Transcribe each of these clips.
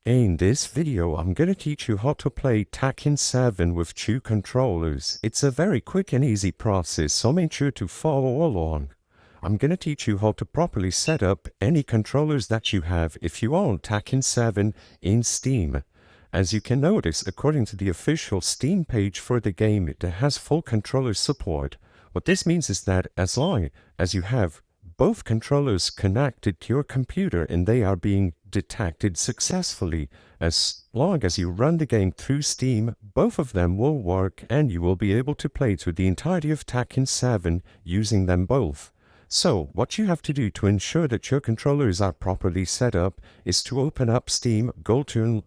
In this video, I'm gonna teach you how to play Tekken 7 with two controllers. It's a very quick and easy process, so make sure to follow along. I'm gonna teach you how to properly set up any controllers that you have if you own Tekken 7 in Steam. As you can notice, according to the official Steam page for the game, it has full controller support. What this means is that as long as you have both controllers connected to your computer and they are being detected successfully, as long as you run the game through Steam, both of them will work and you will be able to play through the entirety of Tekken 7 using them both. So, what you have to do to ensure that your controllers are properly set up is to open up Steam, go to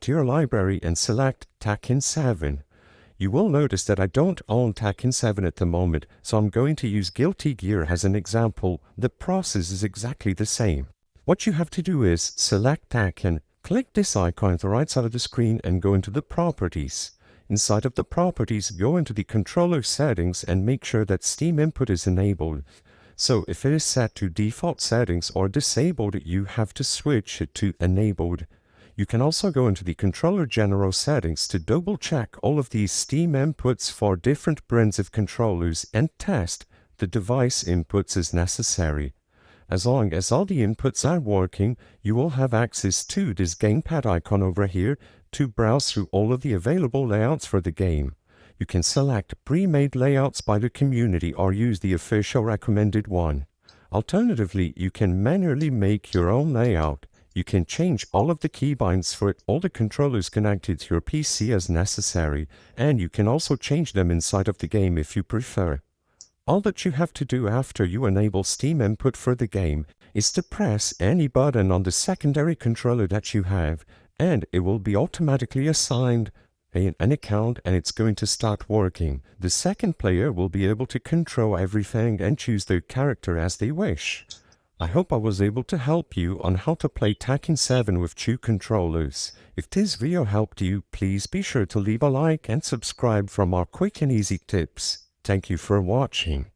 your library and select Tekken 7. You will notice that I don't own Tekken 7 at the moment, so I'm going to use Guilty Gear as an example. The process is exactly the same. What you have to do is select Tekken, click this icon at the right side of the screen and go into the Properties. Inside of the Properties, go into the controller settings and make sure that Steam input is enabled. So if it is set to default settings or disabled, you have to switch it to enabled. You can also go into the controller general settings to double check all of these Steam inputs for different brands of controllers and test the device inputs as necessary. As long as all the inputs are working, you will have access to this gamepad icon over here to browse through all of the available layouts for the game. You can select pre-made layouts by the community or use the official recommended one. Alternatively, you can manually make your own layout. You can change all of the keybinds for all the controllers connected to your PC as necessary, and you can also change them inside of the game if you prefer. All that you have to do after you enable Steam input for the game is to press any button on the secondary controller that you have, and it will be automatically assigned an account and it's going to start working. The second player will be able to control everything and choose their character as they wish. I hope I was able to help you on how to play Tekken 7 with two controllers. If this video helped you, please be sure to leave a like and subscribe for more quick and easy tips. Thank you for watching.